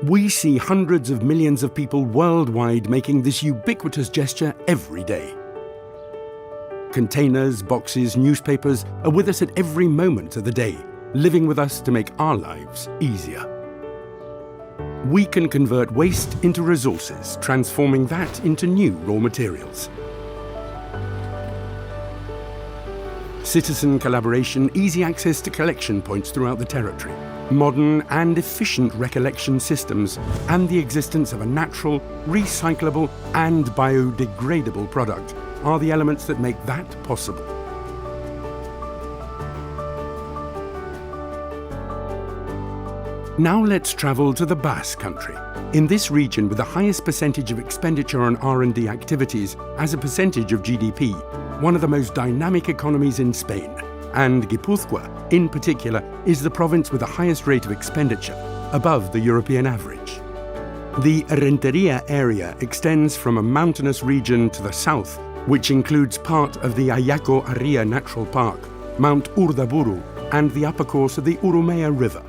We see hundreds of millions of people worldwide making this ubiquitous gesture every day. Containers, boxes, newspapers are with us at every moment of the day, living with us to make our lives easier. We can convert waste into resources, transforming that into new raw materials. Citizen collaboration, easy access to collection points throughout the territory, modern and efficient recollection systems, and the existence of a natural, recyclable and biodegradable product are the elements that make that possible. Now let's travel to the Basque Country. In this region with the highest percentage of expenditure on R&D activities as a percentage of GDP, one of the most dynamic economies in Spain, and Guipúzcoa, in particular, is the province with the highest rate of expenditure, above the European average. The Errenteria area extends from a mountainous region to the south, which includes part of the Ayaco Arria Natural Park, Mount Urdaburu, and the upper course of the Urumea River.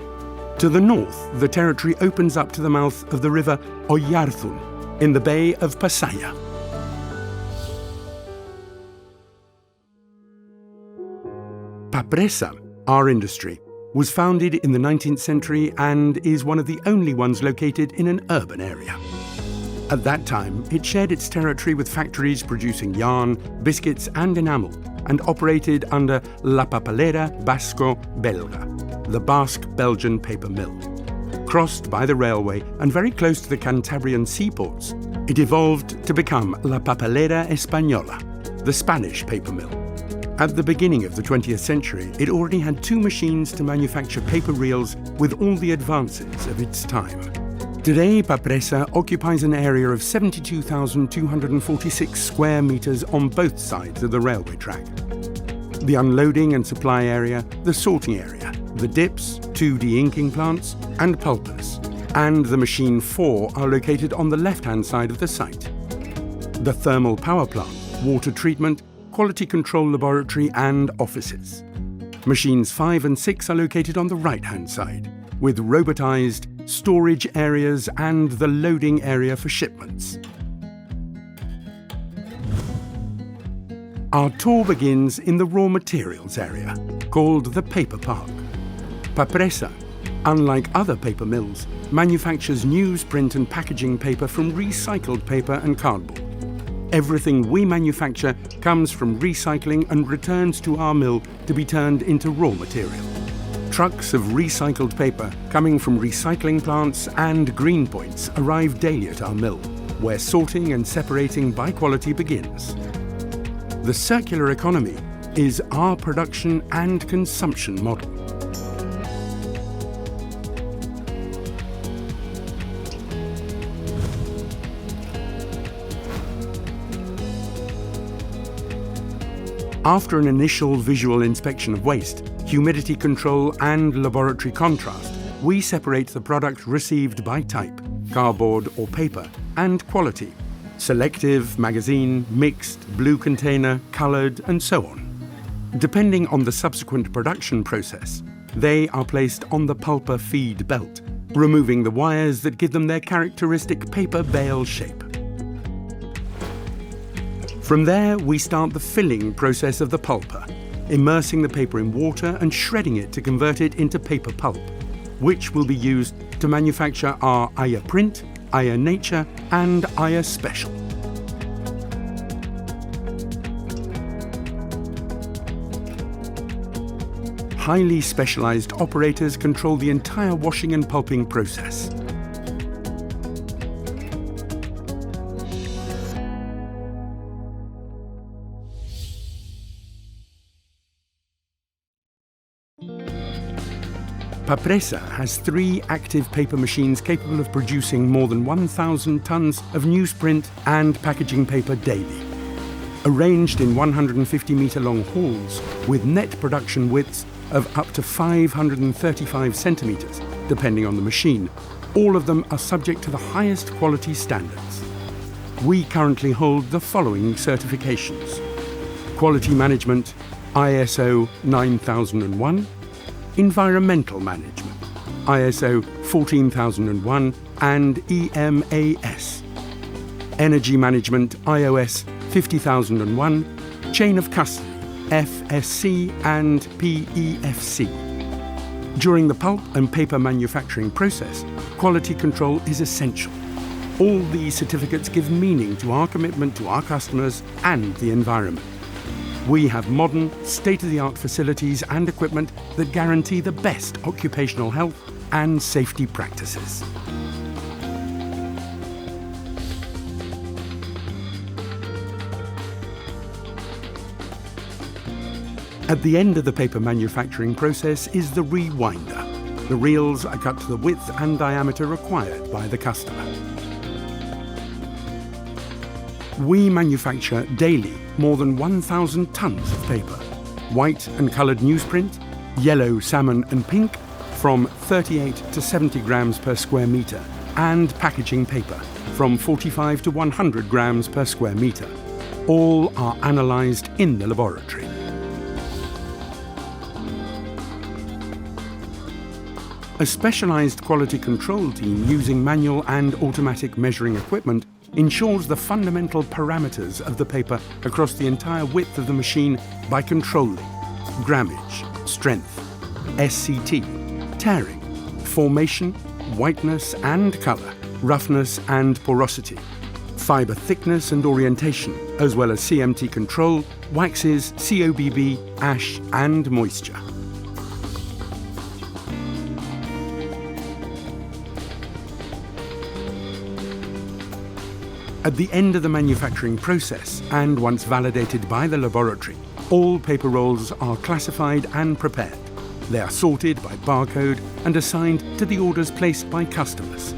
To the north, the territory opens up to the mouth of the river Oyarzun, in the Bay of Pasaia. Papresa, our industry, was founded in the 19th century and is one of the only ones located in an urban area. At that time, it shared its territory with factories producing yarn, biscuits and enamel, and operated under La Papelera Basco Belga, the Basque Belgian paper mill. Crossed by the railway and very close to the Cantabrian seaports, it evolved to become La Papelera Española, the Spanish paper mill. At the beginning of the 20th century, it already had 2 machines to manufacture paper reels with all the advances of its time. Today, Papresa occupies an area of 72,246 square meters on both sides of the railway track. The unloading and supply area, the sorting area, the dips, 2 de-inking plants, and pulpers, and the machine 4 are located on the left-hand side of the site. The thermal power plant, water treatment, quality control laboratory and offices. Machines 5 and 6 are located on the right-hand side, with robotized storage areas and the loading area for shipments. Our tour begins in the raw materials area, called the Paper Park. Papresa, unlike other paper mills, manufactures newsprint and packaging paper from recycled paper and cardboard. Everything we manufacture comes from recycling and returns to our mill to be turned into raw material. Trucks of recycled paper coming from recycling plants and green points arrive daily at our mill, where sorting and separating by quality begins. The circular economy is our production and consumption model. After an initial visual inspection of waste, humidity control and laboratory contrast, we separate the product received by type, cardboard or paper, and quality, selective, magazine, mixed, blue container, coloured, and so on. Depending on the subsequent production process, they are placed on the pulper feed belt, removing the wires that give them their characteristic paper bale shape. From there, we start the filling process of the pulper, immersing the paper in water and shredding it to convert it into paper pulp, which will be used to manufacture our Aya Print, Aya Nature, and Aya Special. Highly specialized operators control the entire washing and pulping process. Papresa has 3 active paper machines capable of producing more than 1,000 tons of newsprint and packaging paper daily. Arranged in 150-meter-long halls with net production widths of up to 535 centimeters, depending on the machine, all of them are subject to the highest quality standards. We currently hold the following certifications: Quality Management, ISO 9001, Environmental Management, ISO 14001, and EMAS. Energy Management iOS 50001, Chain of Custody FSC and PEFC. During the pulp and paper manufacturing process, quality control is essential. All these certificates give meaning to our commitment to our customers and the environment. We have modern, state-of-the-art facilities and equipment that guarantee the best occupational health and safety practices. At the end of the paper manufacturing process is the rewinder. The reels are cut to the width and diameter required by the customer. We manufacture daily more than 1,000 tons of paper. White and coloured newsprint, yellow, salmon and pink from 38 to 70 grams per square metre, and packaging paper from 45 to 100 grams per square metre. All are analysed in the laboratory. A specialised quality control team using manual and automatic measuring equipment ensures the fundamental parameters of the paper across the entire width of the machine by controlling grammage, strength, SCT, tearing, formation, whiteness and colour, roughness and porosity, fibre thickness and orientation, as well as CMT control, waxes, COBB, ash and moisture. At the end of the manufacturing process, and once validated by the laboratory, all paper rolls are classified and prepared. They are sorted by barcode and assigned to the orders placed by customers.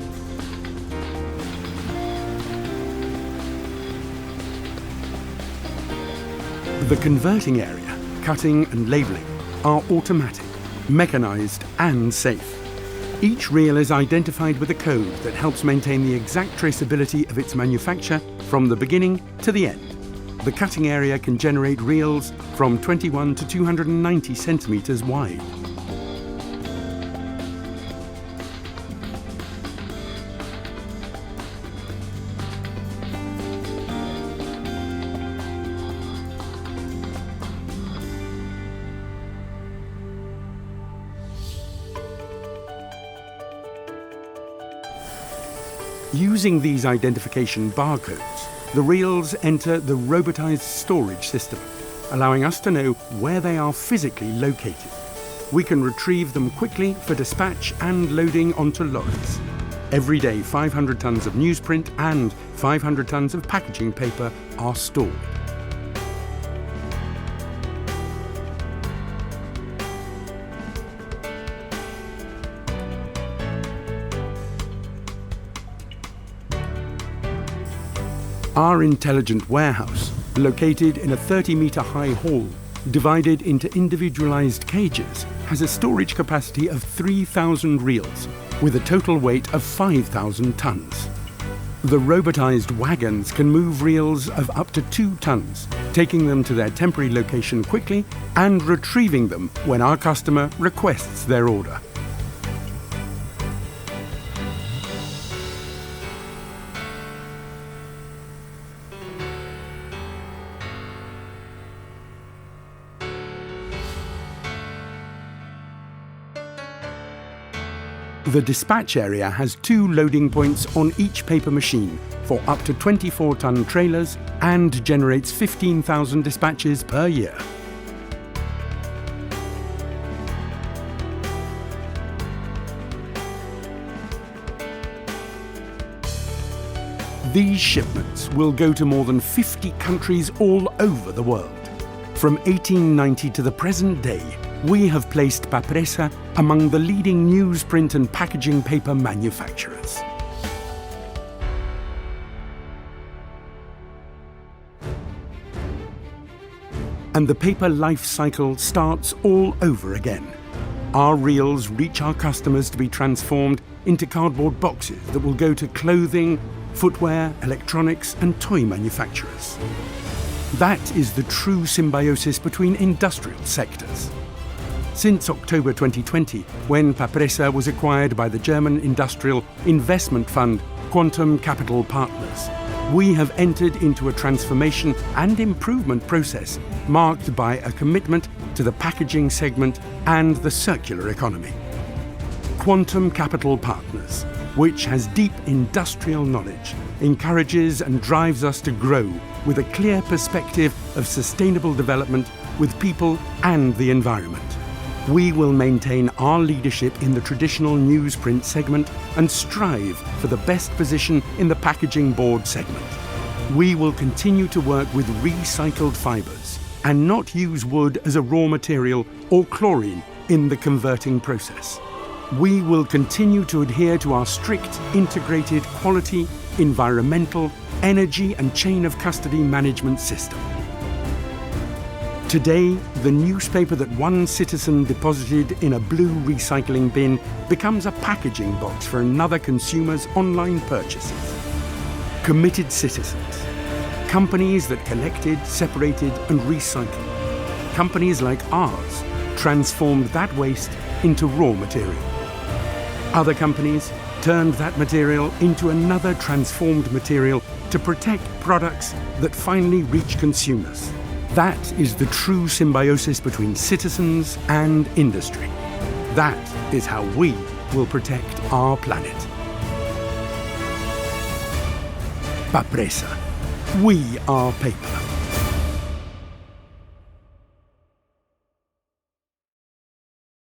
The converting area, cutting and labelling, are automatic, mechanised and safe. Each reel is identified with a code that helps maintain the exact traceability of its manufacture from the beginning to the end. The cutting area can generate reels from 21 to 290 centimetres wide. Using these identification barcodes, the reels enter the robotised storage system, allowing us to know where they are physically located. We can retrieve them quickly for dispatch and loading onto lorries. Every day, 500 tonnes of newsprint and 500 tonnes of packaging paper are stored. Our intelligent warehouse, located in a 30-metre high hall, divided into individualised cages, has a storage capacity of 3,000 reels, with a total weight of 5,000 tonnes. The robotised wagons can move reels of up to 2 tonnes, taking them to their temporary location quickly and retrieving them when our customer requests their order. The dispatch area has 2 loading points on each paper machine for up to 24-tonne trailers and generates 15,000 dispatches per year. These shipments will go to more than 50 countries all over the world. From 1890 to the present day, we have placed Papresa among the leading newsprint and packaging paper manufacturers. And the paper life cycle starts all over again. Our reels reach our customers to be transformed into cardboard boxes that will go to clothing, footwear, electronics and toy manufacturers. That is the true symbiosis between industrial sectors. since October 2020, when Papresa was acquired by the German industrial investment fund Quantum Capital Partners. We have entered into a transformation and improvement process marked by a commitment to the packaging segment and the circular economy. Quantum Capital Partners, which has deep industrial knowledge, encourages and drives us to grow with a clear perspective of sustainable development with people and the environment. We will maintain our leadership in the traditional newsprint segment and strive for the best position in the packaging board segment. We will continue to work with recycled fibres and not use wood as a raw material or chlorine in the converting process. We will continue to adhere to our strict integrated quality, environmental, energy and chain of custody management system. Today, the newspaper that one citizen deposited in a blue recycling bin becomes a packaging box for another consumer's online purchases. Committed citizens. Companies that collected, separated and recycled. Companies like ours transformed that waste into raw material. Other companies turned that material into another transformed material to protect products that finally reach consumers. That is the true symbiosis between citizens and industry. That is how we will protect our planet. Papresa. We are paper.